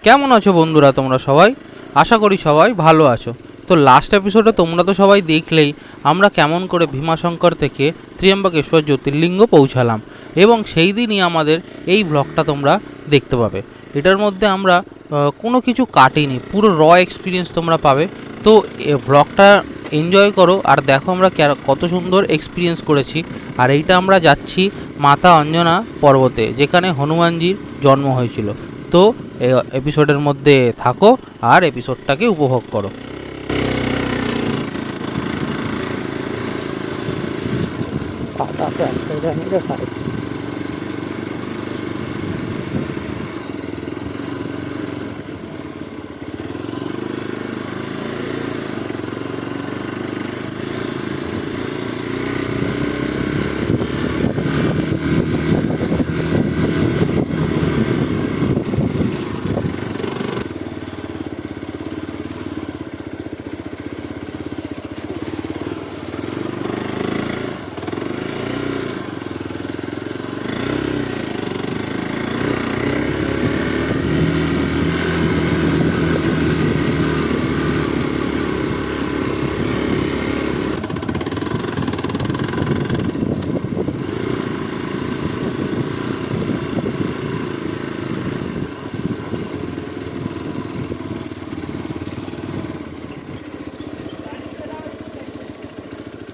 কেমন আছো বন্ধুরা তোমরা সবাই? আশা করি সবাই ভালো আছো। তো লাস্ট এপিসোডে তোমরা তো সবাই দেখলেই আমরা কেমন করে ভীমাশঙ্কর থেকে ত্র্যম্বকেশ্বর জ্যোতির্লিঙ্গ পৌঁছালাম, এবং সেই দিনই আমাদের এই ব্লগটা তোমরা দেখতে পাবে। এটার মধ্যে আমরা কোনো কিছু কাটিনি, পুরো এক্সপিরিয়েন্স তোমরা পাবে। তো ব্লগটা এনজয় করো আর দেখো আমরা কত সুন্দর এক্সপিরিয়েন্স করেছি। আর এইটা আমরা যাচ্ছি মাতা অঞ্জনা পর্বতে, যেখানে হনুমানজির জন্ম হয়েছিল। তো এপিসোডের মধ্যে থাকো আর এপিসোডটাকে উপভোগ করো।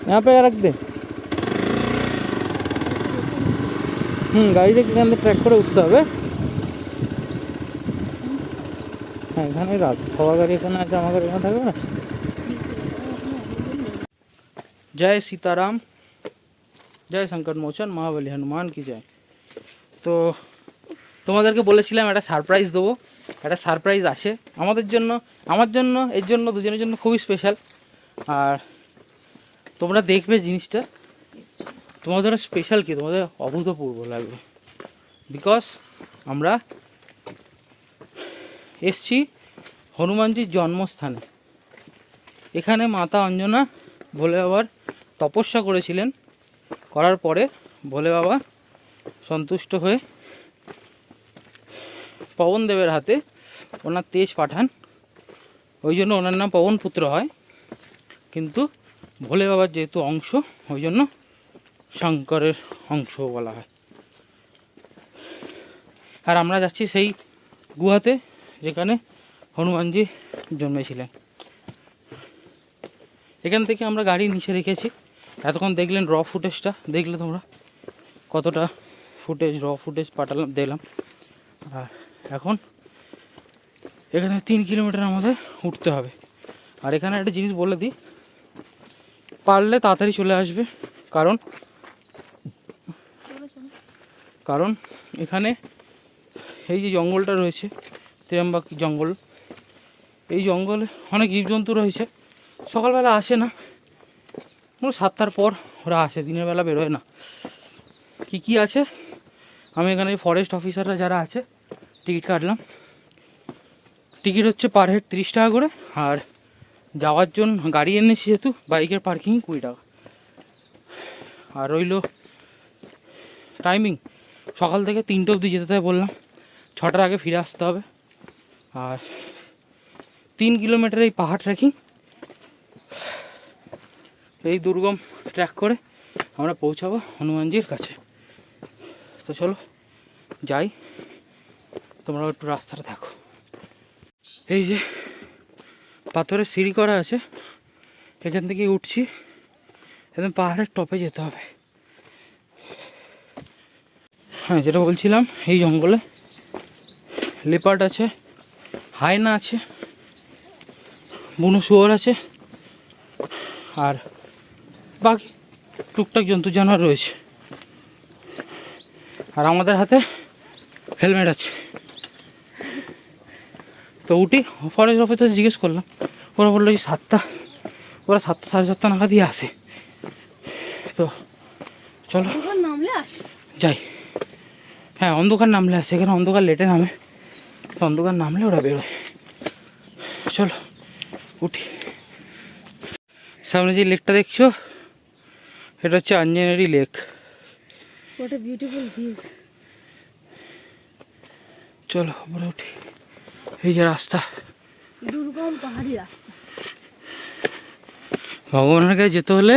यहाँ पे रख दे। গাড়িটা এখান থেকে ট্র্যাক করে উঠতে হবে। হ্যাঁ, এখানে রাত সবার গাড়ি এখানে আছে, আমার গাড়ি এখানে থাকবে না। জয় সীতারাম, জয় সংকট মোচন, মহাবলী হনুমান কি জয়। তো তোমাদেরকে বলেছিলাম একটা সারপ্রাইজ দেবো। একটা সারপ্রাইজ আছে আমাদের জন্য, আমার জন্য, এর জন্য, দুজনের জন্য খুবই স্পেশাল। আর তোমরা দেখবে জিনিসটা, তোমাদের স্পেশাল কি, তোমাদের অভূতপূর্ব লাগবে। বিকজ আমরা এসছি হনুমানজির জন্মস্থানে। এখানে মাতা অঞ্জনা ভোলে বাবার তপস্যা করেছিলেন। করার পরে ভোলে বাবা সন্তুষ্ট হয়ে পবনদেবের হাতে ওনার তেজ পাঠান। ওই জন্য ওনার নাম পবন পুত্র হয়। কিন্তু ভোলে বাবার যেহেতু অংশ, ওই জন্য শঙ্করের অংশ বলা হয়। আর আমরা যাচ্ছি সেই গুহাতে যেখানে হনুমানজি জন্মেছিলেন। এখান থেকে আমরা গাড়ি নিচে রেখেছি। এতক্ষণ দেখলেন ফুটেজটা, দেখলে তোমরা কতটা ফুটেজ পাঠালাম, দিলাম। আর এখন এখানে 3 কিলোমিটার আমাদের উঠতে হবে। আর এখানে একটা জিনিস বলে দিই, পারলে তাড়াতাড়ি চলে আসবে, কারণ এখানে এই যে জঙ্গলটা রয়েছে, ত্র্যম্বক জঙ্গল, এই জঙ্গলে অনেক জীবজন্তু রয়েছে। সকালবেলা আসে না, 7টার পর ওরা আসে, দিনের বেলা বেরোয় না। কি আছে, আমি এখানে ফরেস্ট অফিসাররা যারা আছে টিকিট কাটলাম। টিকিট হচ্ছে পার হেড 30 টাকা করে। আর যাওয়ার জন্য গাড়ি এনেছি যেহেতু, বাইকের পার্কিং 20 টাকা। আর রইল টাইমিং, সকাল থেকে 3টে অবধি যেতে হবে বললাম, 6টার আগে ফিরে আসতে হবে। আর 3 কিলোমিটার এই পাহাড় ট্রেকিং, এই দুর্গম ট্র্যাক করে আমরা পৌঁছাবো হনুমানজির কাছে। তো চলো যাই, তোমরা একটু রাস্তাটা দেখো। এই যে পাথরের সিঁড়ি করা আছে, এখান থেকে উঠছি, একদম পাহাড়ের টপে যেতে হবে। হ্যাঁ, যেটা বলছিলাম, এই জঙ্গলে লেপার্ড আছে, হায়না আছে, বুনো শুয়োর আছে, আর বাকি টুকটাক জন্তু জানোয়ার রয়েছে। আর আমাদের হাতে হেলমেট আছে। তো উঠি, ফরেস্ট অফিসার জিজ্ঞেস করলাম, ওরা বললো যে 7টা, ওরা 7টা 7:30 নাগাদই আসে। তো চলো যাই। হ্যাঁ, অন্ধকার নামলে আসে, এখানে অন্ধকার লেটে নামে, তো অন্ধকার নামলে ওরা বেরোয়। চলো উঠি। সামনে যে লেকটা দেখছো, এটা হচ্ছে আঞ্জনেরি lake. What a beautiful view. চলো উপরে উঠি। এই যে রাস্তা, দুর্গম পাহাড়ি রাস্তা, ভগবানের কাছে যেতে হলে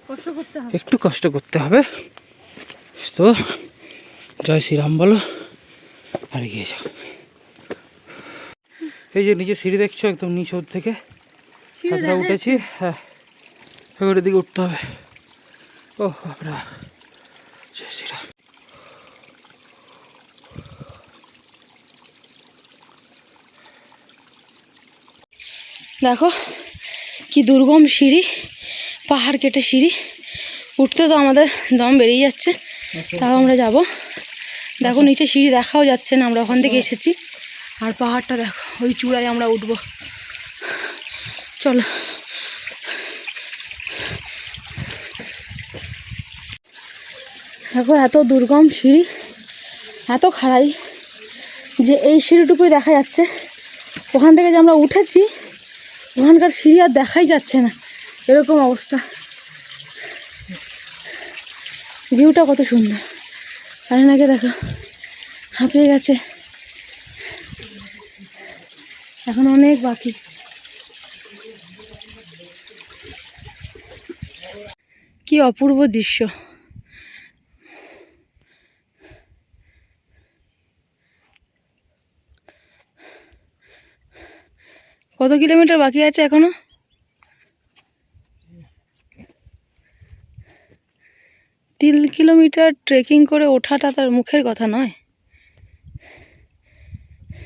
কষ্ট করতে হবে। একটু কষ্ট করতে হবে। তো জয় শ্রীরাম বলো আর এগিয়ে যাও। এই যে নিচে সিঁড়ি দেখছো, একদম নিচ থেকে সিঁড়ি এতটা দেখা উঠেছি। হ্যাঁ, ওর দিকে উঠতে হবে। ও বাবা, জয় শ্রীরাম। দেখো কি দুর্গম সিঁড়ি, পাহাড় কেটে সিঁড়ি উঠতে তো আমাদের দম বেরিয়ে যাচ্ছে, তাও আমরা যাব। দেখো নিচে সিঁড়ি দেখাও যাচ্ছে না, আমরা ওখান থেকে এসেছি। আর পাহাড়টা দেখো, ওই চূড়ায় আমরা উঠব। চলো। দেখো এত দুর্গম সিঁড়ি, এত খাড়াই যে এই সিঁড়িটুকুই দেখা যাচ্ছে। ওখান থেকে যে আমরা উঠেছি, ওখানকার সিঁড়ি আর দেখাই যাচ্ছে না, এরকম অবস্থা। ভিউটা কত সুন্দর, আর নাকি দেখো হাঁপিয়ে গেছে, এখন অনেক বাকি। কি অপূর্ব দৃশ্য। কত কিলোমিটার বাকি আছে এখনো? 3 কিলোমিটার ট্রেকিং করে ওঠাটা তার মুখের কথা নয়।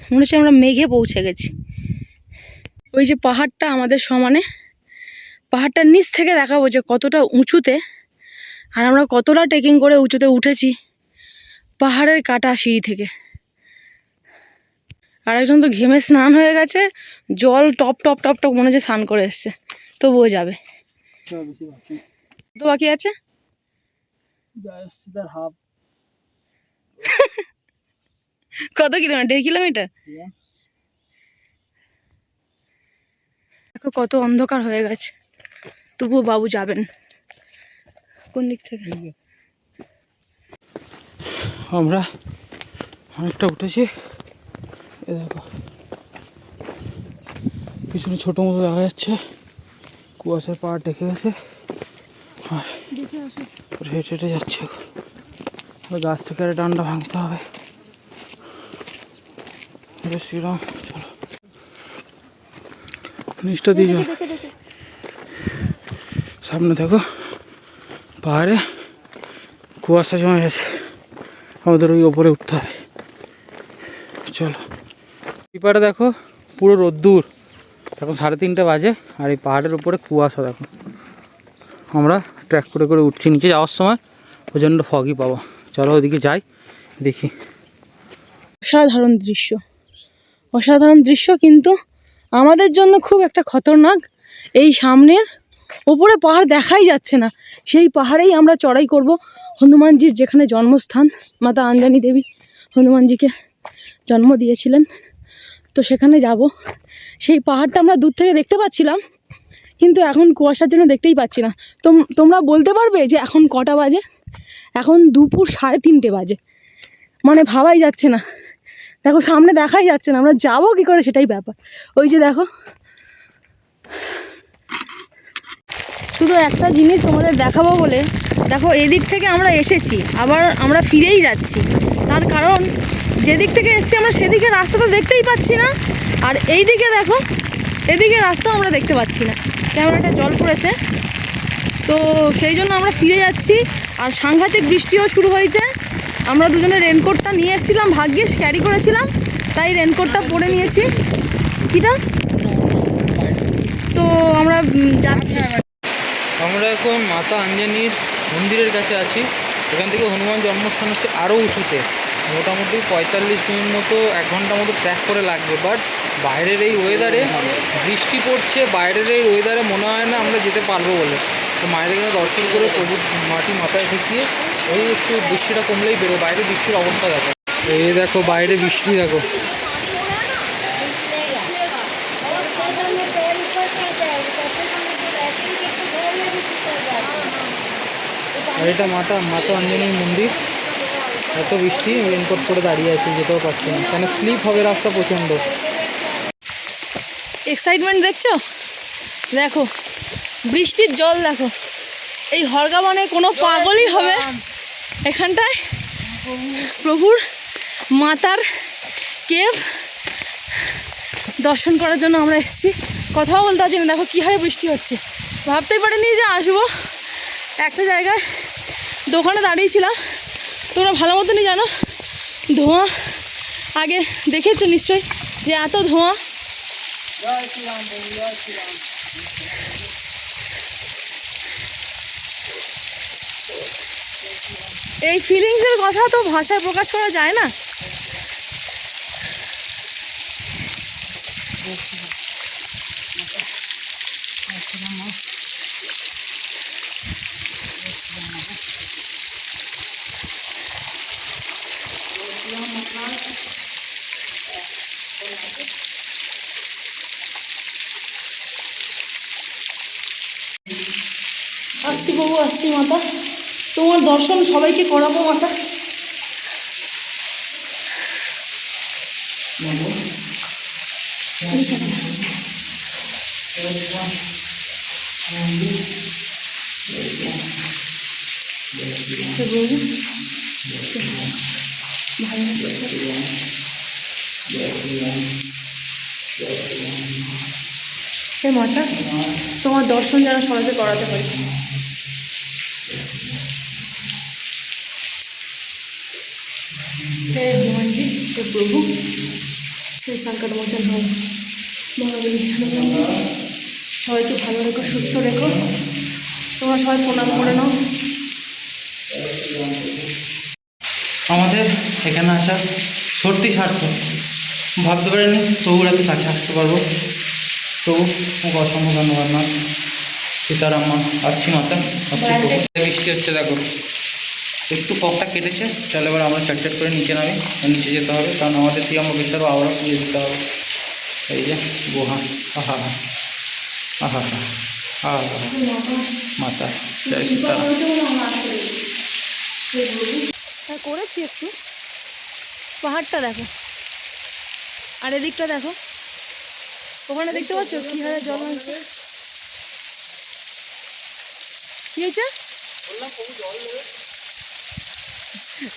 মনে হচ্ছে আমরা মেঘে পৌঁছে গেছি। ওই যে পাহাড়টা আমাদের সমানে, পাহাড়টার নিচ থেকে দেখাবো যে কতটা উঁচুতে, আর আমরা কতটা ট্রেকিং করে উঁচুতে উঠেছি পাহাড়ের কাটা সিঁড়ি থেকে। আর একজন তো ঘেমে স্নান হয়ে গেছে, জল টপ টপ টপ টপ মনে হচ্ছে স্নান করে এসছে, তবুও যাবে। তো বাকি আছে হাফ। কত কিলোমিটার? 1.5 কিলোমিটার। দেখো কত অন্ধকার হয়ে গেছে, তবুও বাবু যাবেন। কোন দিক থেকে? আমরা অনেকটা উঠেছি। এ দেখো পিছনে ছোট মতো দেখা যাচ্ছে, কুয়াশার পাহাড় ডেকে গেছে। হেঁটে হেঁটে যাচ্ছে, গাছ থেকে আর ডান্ডা ভাঙতে হবে। শ্রীরাম, চলো নিচটা দিয়ে যাও। সামনে দেখো পাহাড়ে কুয়াশা জমে গেছে, আমাদের ওই ওপরে উঠতে হবে। চলো। এই পাহাড়ে দেখো পুরো রোদ্দুর, এখন 3:30 বাজে, আর এই পাহাড়ের উপরে কুয়াশা দেখো। আমরা ট্র্যাক করে করে উঠছি, নিচে যাওয়ার সময় প্রচণ্ড ফগই পাবো। চলো ওদিকে যাই, দেখি। অসাধারণ দৃশ্য, অসাধারণ দৃশ্য, কিন্তু আমাদের জন্য খুব একটা খতরনাক। এই সামনের ওপরে পাহাড় দেখাই যাচ্ছে না, সেই পাহাড়েই আমরা চড়াই করব। হনুমানজির যেখানে জন্মস্থান, মাতা আঞ্জানি দেবী হনুমানজিকে জন্ম দিয়েছিলেন, তো সেখানে যাব। সেই পাহাড়টা আমরা দূর থেকে দেখতে পাচ্ছিলাম, কিন্তু এখন কুয়াশার জন্য দেখতেই পাচ্ছি না। তোমরা বলতে পারবে যে এখন কটা বাজে? এখন দুপুর 3:30 বাজে, মানে ভাবাই যাচ্ছে না। দেখো সামনে দেখাই যাচ্ছে না, আমরা যাবো কী করে সেটাই ব্যাপার। ওই যে দেখো, শুধু একটা জিনিস তোমাদের দেখাবো বলে, দেখো এদিক থেকে আমরা এসেছি, আবার আমরা ফিরেই যাচ্ছি। তার কারণ যেদিক থেকে এসেছি আমরা সেদিকে রাস্তা তো দেখতেই পাচ্ছি না, আর এই দিকে দেখো এদিকে রাস্তাও আমরা দেখতে পাচ্ছি না, ক্যামেরাটা জল পড়েছে, তো সেই জন্য আমরা ফিরে যাচ্ছি। আর সাংঘাতিক বৃষ্টিও শুরু হয়েছে। আমরা দুজনে রেনকোটটা নিয়ে এসেছিলাম, ভাগ্যিস ক্যারি করেছিলাম, তাই রেনকোটটা পরে নিয়েছি। কিটা তো আমরা যাচ্ছি। আমরা এখন মাতা আঞ্জানির মন্দিরের কাছে আছি। এখান থেকে হনুমান জন্মস্থান হচ্ছে আরও উঁচুতে, মোটামুটি 45 মিনিট মতো, 1 ঘন্টা মতো ট্র্যাক করে লাগবে। বাট বাইরের এই ওয়েদারে, বৃষ্টি পড়ছে, বাইরের এই ওয়েদারে মনে হয় না আমরা যেতে পারবো বলে। তো মায়ের এখানে দর্শন করে প্রভু মাটি মাথায় ঠেকিয়ে ওই একটু বৃষ্টিটা কমলেই বেরো। বাইরে বৃষ্টির অবস্থা দেখো, এই দেখো বাইরে বৃষ্টি দেখো। আর এটা মাতা আঞ্জানির মন্দির। এত বৃষ্টি, রেনকোট পরে দাঁড়িয়ে আছি, যেতেও পারছি না, কেন স্লিপ হবে রাস্তা প্রচণ্ড। এক্সাইটমেন্ট দেখছো? দেখো বৃষ্টির জল দেখো। এই হরগাবানে কোনো পাগলই হবে এখানটায় প্রভুর মাতার কেভ দর্শন করার জন্য আমরা এসেছি। কথাও বলতে পারছি না, দেখো কী হারে বৃষ্টি হচ্ছে। ভাবতেই পারিনি যে আসবো। একটা জায়গায় দোকানে দাঁড়িয়েছিলাম, তোমরা ভালো মতনই জানো ধোঁয়া, আগে দেখেছো নিশ্চয়ই যে এত ধোঁয়া। এই ফিলিংসের কথা তো ভাষায় প্রকাশ করা যায় না। আসছি বাবু, আসছি মাতা, তোমার দর্শন সবাইকে করাবো মাতা। হে মাতা, তোমার দর্শন যেন সবাইকে করাতে পারি। হে হনুমানজি, হে প্রভু, হে সংকট মোচন হও, মহাবলী হনুমানজি, সবাইকে ভালো রেখো, সুস্থ রেখো। তোমরা সবাই প্রণাম করে নাও। আমাদের এখানে আসা সত্যি সার্থক। ভাবতে পারিনি তবুর এত কাছে আসতে পারবো। তবু অসংখ্য ধন্যবাদ মা। সীতারাম্মা, আসছি মাতা, আসছি প্রভু। বৃষ্টি হচ্ছে দেখো, একটু ফগটা কেটেছে। চলো এবার আমরা চটচট করে নিচে নামি, নিচে যেতে হবে, কারণ আমাদের ত্রিয়ম্বকেশ্বর আবারও পুজো দিতে হবে। এই যে গুহা, আহা হা, আহা হা, আহা হা, মাতা জয় সীতারাম। হ্যাঁ করেছি একটু। পাহাড়টা দেখো, আর এদিকটা দেখো, ওখানে দেখতে পাচ্ছ কি হারে জল নামছে। কি হয়েছে?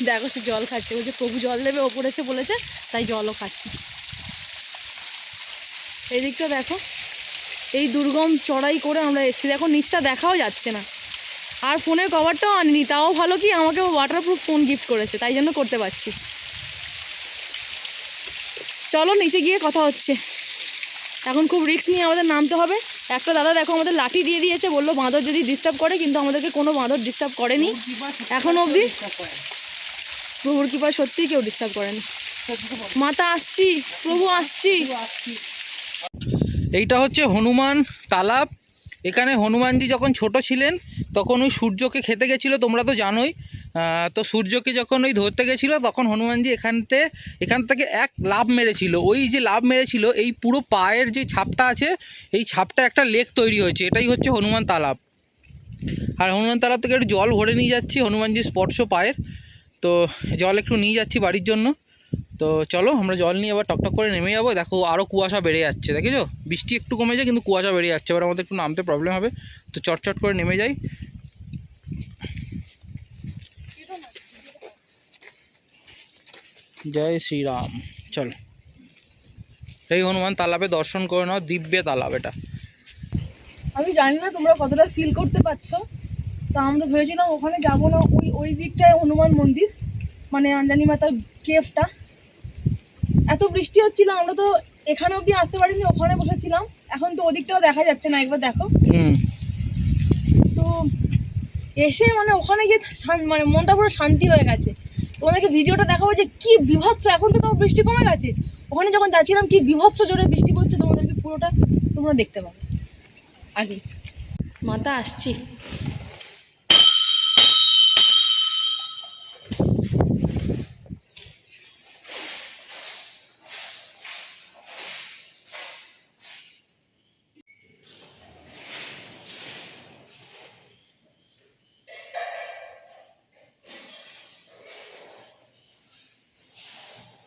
দেখো সে জল খাচ্ছে, বলছে প্রভু জল দেবে, ওপরে এসে বলেছে, তাই জলও খাচ্ছে। এই দিকটা দেখো, এই দুর্গম চড়াই করে আমরা এসেছি। দেখো নিচটা দেখাও যাচ্ছে না, আর ফোনের কভারটাও আনিনি। তাও ভালো কি আমাকে ওয়াটারপ্রুফ ফোন গিফট করেছে, তাই জন্য করতে পারছি। চলো নিচে গিয়ে কথা হচ্ছে। এখন খুব রিস্ক নিয়ে আমাদের নামতে হবে। একটা দাদা দেখো আমাদের লাঠি দিয়ে দিয়েছে, বললো বাঁদর যদি ডিস্টার্ব করে, কিন্তু আমাদেরকে কোনো বাঁদর ডিস্টার্ব করেনি এখন অবধি। প্রভুর কৃপায় সত্যিই কেউ ডিস্টার্ব করেনি। মাতা আসছি, প্রভু আসছি। এইটা হচ্ছে হনুমান তালাব। এখানে হনুমানজি যখন ছোট ছিলেন তখন ওই সূর্যকে খেতে গেছিলো, তোমরা তো জানোই। তো সূর্যকে যখন ওই ধরতে গেছিলো তখন হনুমানজি এখান থেকে এক লাফ মেরেছিল। ওই যে লাফ মেরেছিল, এই পুরো পায়ের যে ছাপটা আছে, এই ছাপটা একটা লেক তৈরি হয়েছে। এটাই হচ্ছে হনুমান তালাব। আর হনুমান তালাব থেকে একটু জল ভরে নিয়ে যাচ্ছি, হনুমানজির স্পর্শ পায়ের। তো জল একটু নিয়ে যাচ্ছি বাড়ির জন্য। তো চলো আমরা জল নিয়ে আবার টকটক করে নেমে যাবো। দেখো আরও কুয়াশা বেড়ে যাচ্ছে, দেখেছো? বৃষ্টি একটু কমেছে কিন্তু কুয়াশা বেড়ে যাচ্ছে, এবার আমাদের একটু নামতে প্রবলেম হবে। তো চটচট করে নেমে যাই। জয় শ্রীরাম। চলো, এই হনুমান তালাবে দর্শন করে নাও, দিব্য তালাব এটা। আমি জানি না তোমরা কতটা ফিল করতে পারছো। তা আমরা ভেবেছিলাম ওখানে যাবো না, ওই দিকটায় হনুমান মন্দির, মানে আঞ্জানি মাতার কেভটা। এত বৃষ্টি হচ্ছিল, আমরা তো এখানে অবধি আসতে পারিনি, ওখানে বসেছিলাম। এখন তো ওদিকটাও দেখা যাচ্ছে না, একবার দেখো। তো এসে মানে ওখানে গিয়ে মানে মনটা পুরো শান্তি হয়ে গেছে। তোমাদেরকে ভিডিওটা দেখাবো যে কি বিভৎস, এখন তো তাও বৃষ্টি কমে গেছে। ওখানে যখন যাচ্ছিলাম কি বিভৎস জোরে বৃষ্টি পড়ছে, তোমাদেরকে পুরোটা তোমরা দেখতে পাবে আগে। মাতা আসছি।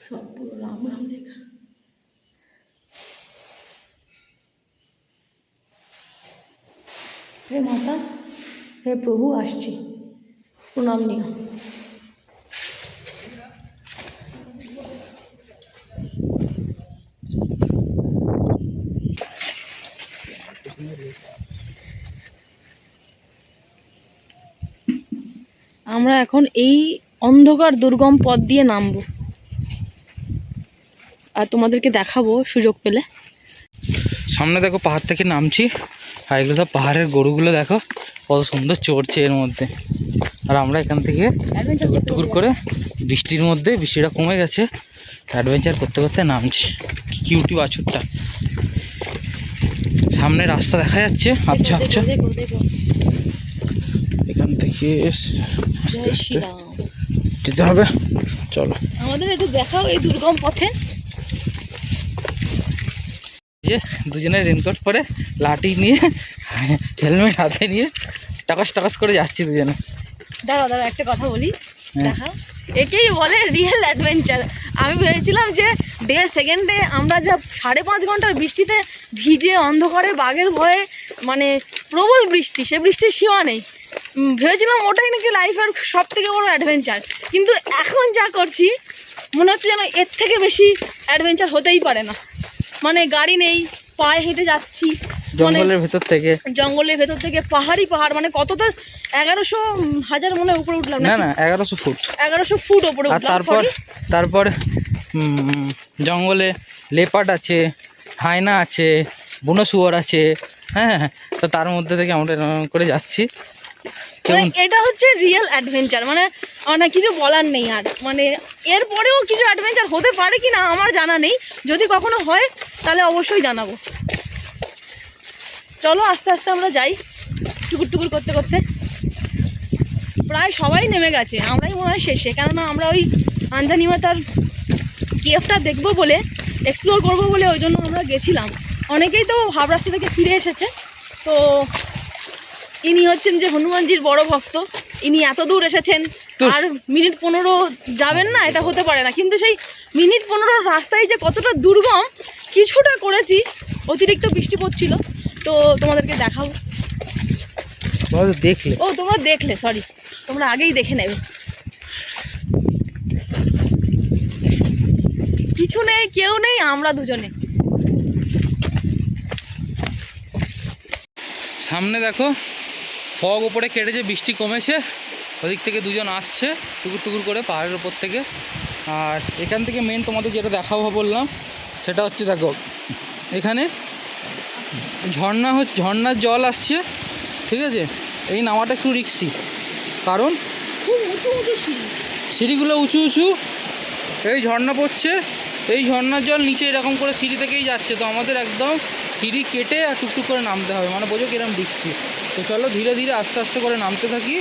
সব পুরো রাম রাম লেখা। হে মাতা, হে প্রভু, আসছি, প্রণাম নিও। আমরা এখন এই অন্ধকার দুর্গম পথ দিয়ে নামবো, আর তোমাদেরকে দেখাবো সুযোগ পেলে। সামনে দেখো পাহাড় থেকে নামছি, আর এগুলো সব পাহাড়ের গরুগুলো দেখো কত সুন্দর চড়ছে এর মধ্যে। আর আমরা এখান থেকে টুকুর টুকুর করে বৃষ্টির মধ্যে, বৃষ্টিটা কমে গেছে, অ্যাডভেঞ্চার করতে করতে নামছি। কিউটি বাছুরটা, সামনে রাস্তা দেখা যাচ্ছে আচ্ছা আচ্ছা, এখান থেকে আস্তে আস্তে যেতে হবে। চলো আমাদের একটু দেখাও এই দুর্গম পথে। যে দুজনে রেনকোট পরে, লাঠি নিয়ে, হেলমেট হাতে নিয়ে টাকাস টাকাস করে যাচ্ছি দুজনে। দাঁড়া দাঁড়া, একটা কথা বলি, দেখা, একেই বলে রিয়েল অ্যাডভেঞ্চার। আমি ভেবেছিলাম যে 1.5 সেকেন্ডে আমরা যা 5.5 ঘন্টার বৃষ্টিতে ভিজে অন্ধকারে বাঘের ভয়ে, মানে প্রবল বৃষ্টি, সে বৃষ্টির সীমা নেই, ভেবেছিলাম ওটাই নাকি লাইফের সব থেকে বড় অ্যাডভেঞ্চার। কিন্তু এখন যা করছি মনে হচ্ছে যেন এর থেকে বেশি অ্যাডভেঞ্চার হতেই পারে না। মানে গাড়ি নেই, পায়ে হেঁটে যাচ্ছি জঙ্গলের ভেতর থেকে, জঙ্গলের ভেতর থেকে, পাহাড়, মানে কত তো 1100 মনে উপরে উঠলাম না না 1100 ফুট, 1100 ফুট উপরে আর উঠলাম। তারপর জঙ্গলে লেপার্ড আছে, হায়না আছে, বুনো শুয়োর আছে, হ্যাঁ, তো তার মধ্যে থেকে আমরা এরকম করে যাচ্ছি। মানে এটা হচ্ছে রিয়েল অ্যাডভেঞ্চার, মানে কিছু বলার নেই। আর মানে এরপরেও কিছু অ্যাডভেঞ্চার হতে পারে কি না আমার জানা নেই, যদি কখনো হয় তাহলে অবশ্যই জানাবো। চলো আস্তে আস্তে আমরা যাই, টুকুর টুকুর করতে করতে। প্রায় সবাই নেমে গেছে, আমরাই মনে হয় শেষে, কেননা আমরা ওই আঞ্জানিমাতার কেভটা দেখবো বলে, এক্সপ্লোর করবো বলে ওই জন্য আমরা গেছিলাম। অনেকেই তো হাফ রাস্তা থেকে ফিরে এসেছে। তো ইনি হচ্ছেন যে হনুমানজির বড় ভক্ত, ইনি এত দূর এসেছেন, আর মিনিট 15 যাবেন না, এটা হতে পারে না। কিন্তু সেই মিনিট 15 রাস্তায় যে কতটা দুর্গম, কিছুটা করেছি, অতিরিক্ত বৃষ্টি পড়ছিল, তো তোমাদেরকে দেখাবো। দেখলে, ও তোমরা দেখলে, সরি, তোমরা আগেই দেখে নেবে। কিছু নেই, কেউ নেই, আমরা দুজনে। সামনে দেখো ফগ উপরে কেটেছে, বৃষ্টি কমেছে, ওদিক থেকে দুজন আসছে টুকুর টুকুর করে পাহাড়ের ওপর থেকে। আর এখান থেকে মেন তোমাদের যেটা দেখাবো বললাম, সেটা হচ্ছে দেখো এখানে ঝর্ণার জল আসছে, ঠিক আছে। এই নামাটা একটু রিস্কি, কারণ খুব উঁচু উঁচু সিঁড়িগুলো উঁচু উঁচু, এই ঝর্ণা পড়ছে, এই ঝর্ণার জল নিচে এরকম করে সিঁড়ি থেকেই যাচ্ছে। তো আমাদের একদম সিঁড়ি কেটে আর টুকটুক করে নামতে হবে, মানে বোঝো কিরম রিস্কি। তো চলো ধীরে ধীরে আস্তে আস্তে করে নামতে থাকি।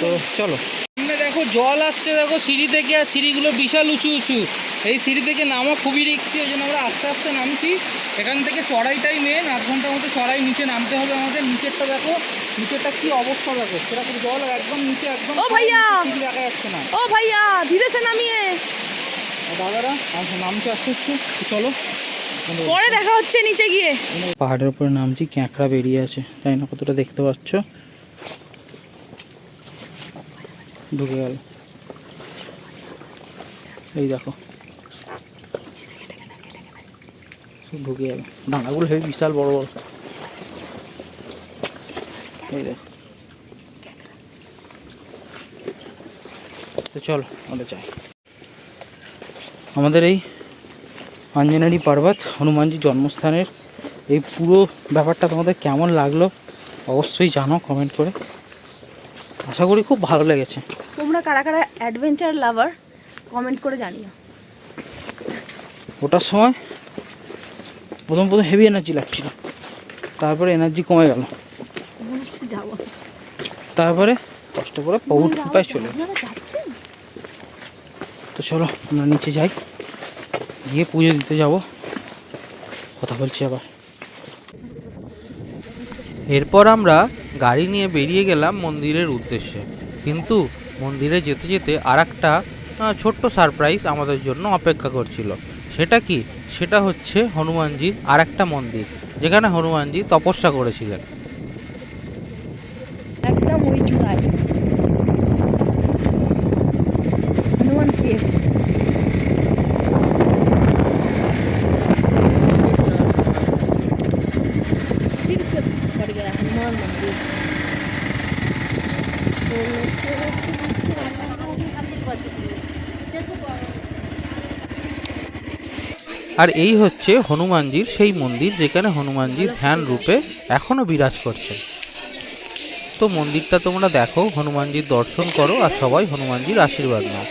তো চলো, সামনে দেখো জল আসছে, দেখো সিঁড়ি থেকে, আর সিঁড়িগুলো বিশাল উঁচু উঁচু, এই সিঁড়ি থেকে নামা খুবই রিস্কি, ওই জন্য আমরা আস্তে আস্তে নামছি। এখান থেকে চড়াইটাই মেন, 1 ঘন্টার মতো চড়াই নিচে নামতে হবে আমাদের। নিচেরটা দেখো, নিচেরটা কি অবস্থা দেখো, সেরকম জল একদম নিচে, একদম ও ভাইয়া, দেখা যাচ্ছে না। ও ভাইয়া, ধীরে সে নামিয়ে, দাদারা নামছে আস্তে আস্তে। চলো পরে দেখা হচ্ছে নিচে গিয়ে। পাহাড়ের উপরে নামছি, ক্যাঁকড়া বেরিয়ে আছে, তাই না, কতটা দেখতে পাচ্ছ, ঢুকে গেল, এই দেখো ঢুকে গেল, ডাঙাগুলো হেবি বিশাল বড় বড়, এই দেখো। তো চলো আমরা যাই। আমাদের এই আঞ্জনেরি পর্বত, হনুমানজি জন্মস্থানের এই পুরো ব্যাপারটা তোমাদের কেমন লাগলো অবশ্যই জানো কমেন্ট করে। আশা করি খুব ভালো লেগেছে। তোমরা কারা কারা অ্যাডভেঞ্চার লাভার কমেন্ট করে জানিও। ওটার সময় প্রথম হেভি এনার্জি লাগছিল, তারপরে এনার্জি কমে গেল, তারপরে কষ্ট করে পৌঁছ পায়ে চলে। তো চলো আমরা নিচে যাই, গিয়ে পুজো দিতে যাব, কথা বলছি আবার। এরপর আমরা গাড়ি নিয়ে বেরিয়ে গেলাম মন্দিরের উদ্দেশ্যে, কিন্তু মন্দিরে যেতে যেতে আর একটা ছোট্ট সারপ্রাইজ আমাদের জন্য অপেক্ষা করছিল। সেটা কি? সেটা হচ্ছে হনুমানজির আর একটা মন্দির, যেখানে হনুমানজি তপস্যা করেছিলেন। গায়ে हनुमान केव फिर से पड़ गया हनुमान मंदिर আর এই হচ্ছে হনুমানজির সেই মন্দির, যেখানে হনুমানজি ধ্যান রূপে এখনও বিরাজ করছেন। তো মন্দিরটা তোমরা দেখো, হনুমানজির দর্শন করো আর সবাই হনুমানজির আশীর্বাদ নাও।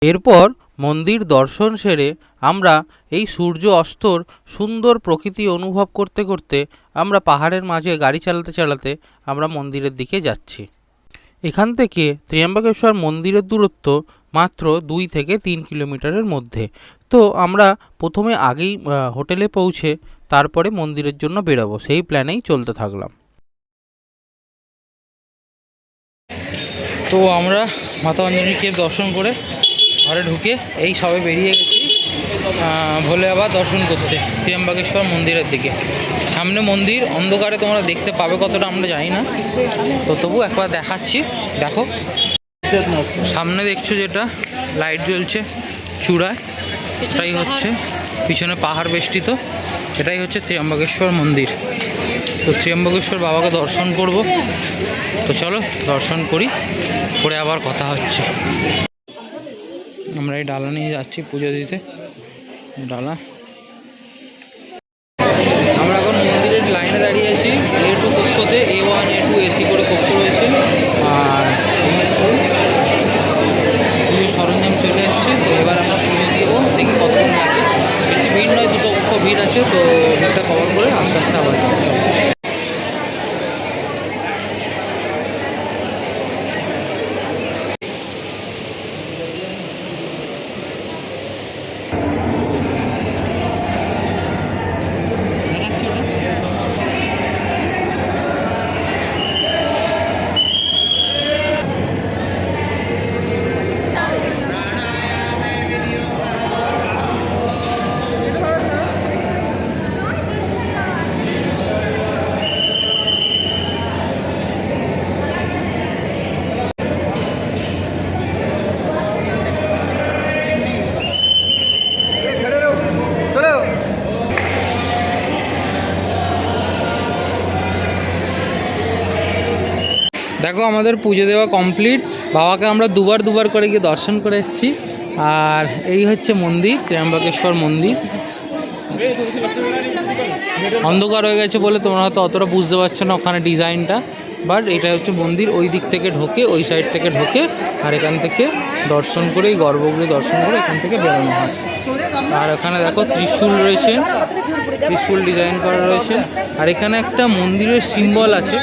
এরপর মন্দির দর্শন সেরে আমরা এই সূর্য অস্তর সুন্দর প্রকৃতি অনুভব করতে করতে আমরা পাহাড়ের মাঝে গাড়ি চালাতে চালাতে আমরা মন্দিরের দিকে যাচ্ছি। এখান থেকে ত্র্যম্বকেশ্বর মন্দিরের দূরত্ব মাত্র 2 থেকে 3 কিলোমিটারের মধ্যে। তো আমরা প্রথমে আগেই হোটেলে পৌঁছে তারপরে মন্দিরের জন্য বেরোবো, সেই প্ল্যানেই চলতে থাকলাম। তো আমরা মাতা অঞ্জনী কেভ দর্শন করে ঘরে ঢুকে এই সবে বেরিয়ে গেছি ভোলে বাবা দর্শন করতে ত্র্যম্বকেশ্বর মন্দিরের দিকে। সামনে মন্দির, অন্ধকারে তোমরা দেখতে পাবে কতটা আমরা জানি না, তো তবু একবার দেখাচ্ছি। দেখো সামনে দেখছো যেটা লাইট জ্বলছে চূড়ায়, এটাই হচ্ছে পিছনে পাহাড় বেষ্টিত, এটাই হচ্ছে ত্র্যম্বকেশ্বর মন্দির। তো ত্র্যম্বকেশ্বর বাবাকে দর্শন করব, তো চলো দর্শন করি, করে আবার কথা হচ্ছে। আমরা এই ডালা নিয়ে যাচ্ছি পুজো দিতে, ডালা। আমরা এখন মন্দিরের লাইনে দাঁড়িয়ে আছি। A2 কক্ষতে A1 A2 AC করে কক্ষ রয়েছে, আর পুজোর সরঞ্জাম চলে এসছে। তো এবার আমরা পুজো দিব, দেখি কতক্ষণ লাগে। বেশি ভিড় নয়, 2 কক্ষ ভিড় আছে, তো ভিড়টা কভার করে আস্তে আস্তে আবার চলো। দেখো আমাদের পুজো দেওয়া কমপ্লিট, বাবাকে আমরা দুবার করে গিয়ে দর্শন করে এসেছি। আর এই হচ্ছে মন্দির, ত্র্যম্বকেশ্বর মন্দির। অন্ধকার হয়ে গেছে বলে তোমরা হয়তো অতটা বুঝতে পারছো না ওখানে ডিজাইনটা, বাট এটা হচ্ছে মন্দির। ওই দিক থেকে ঢোকে, ওই সাইড থেকে ঢোকে, আর এখান থেকে দর্শন করে এই গর্ভগৃহ দর্শন করে এখান থেকে বেরোনো হয়। আর এখানে দেখো ত্রিশূল রয়েছে, ত্রিশূল ডিজাইন করা রয়েছে। আর এখানে একটা মন্দিরের সিম্বল আছে,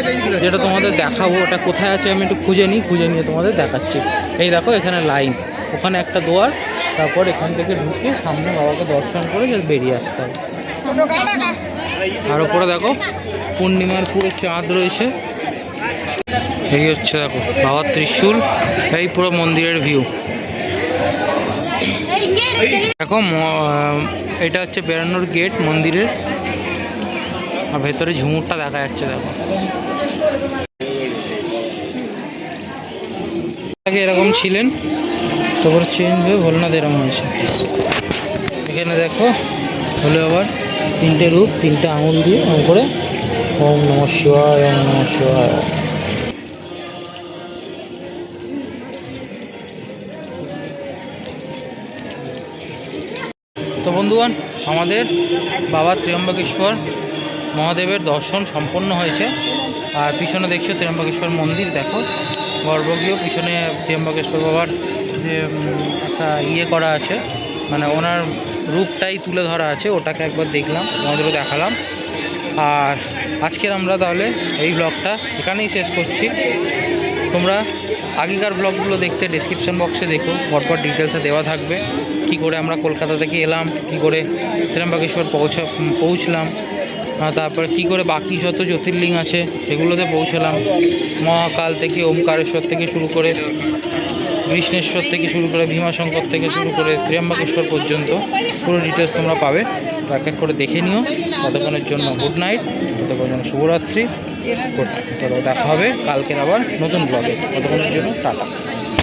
যেটা তোমাদের দেখাবো। ওটা কোথায় আছে আমি একটু খুঁজে নিয়ে তোমাদের দেখাচ্ছি। এই দেখো এখানে লাইন, ওখানে একটা দুয়ার, তারপর এখান থেকে ঢুকে সামনে বাবাকে দর্শন করে জাস্ট বেরিয়ে আসতে হবে। আর ওপরে দেখো পূর্ণিমার পুরো চাঁদ রয়েছে। এই হচ্ছে দেখো বাবার ত্রিশূল, এই পুরো মন্দিরের ভিউ। দেখো এটা হচ্ছে বেরানোর গেট মন্দিরের, আর ভেতরে ঝুমুরটা দেখা যাচ্ছে। দেখো আগে এরকম ছিলেন, তারপর চেঞ্জ হয়ে ভোলেনাথ এরকম হয়েছে। এখানে দেখো হলে আবার 3টে রূপ, 3টে আঙুল দিয়ে করে ওম নমঃ শিবায়, ওম নমঃ শিবায়। তো বন্ধুগণ, আমাদের বাবা ত্র্যম্বকেশ্বর মহাদেবের দর্শন সম্পন্ন হয়েছে। আর পিছনে দেখছো ত্র্যম্বকেশ্বর মন্দির, দেখো গর্ভগৃহ, পিছনে ত্র্যম্বকেশ্বর বাবার যে একটা করা আছে, মানে ওনার রূপটাই তুলে ধরা আছে, ওটাকে একবার দেখলাম, তোমাদেরও দেখালাম। আর আজকের আমরা তাহলে এই ব্লগটা এখানেই শেষ করছি। তোমরা আগেকার ব্লগগুলো দেখতে ডেসক্রিপশন বক্সে দেখো, পরপর ডিটেলসে দেওয়া থাকবে। কি করে আমরা কলকাতা থেকে এলাম, কি করে ত্র্যম্বকেশ্বর পৌঁছলাম, তারপরে কি করে বাকি যত জ্যোতির্লিঙ্গ আছে সেগুলোতে পৌঁছলাম। মহাকাল থেকে, ওমকারেশ্বর থেকে শুরু করে, কৃষ্ণেশ্বর থেকে শুরু করে, ভীমাশঙ্কর থেকে শুরু করে ত্র্যম্বকেশ্বর পর্যন্ত পুরো ডিটেলস তোমরা পাবে। এক এক করে দেখে নিও। ততক্ষণের জন্য গুড নাইট, ততক্ষণের জন্য শুভরাত্রি। চলো দেখা হবে কালকের আবার নতুন ব্লগে, ততক্ষণের জন্য টাটা।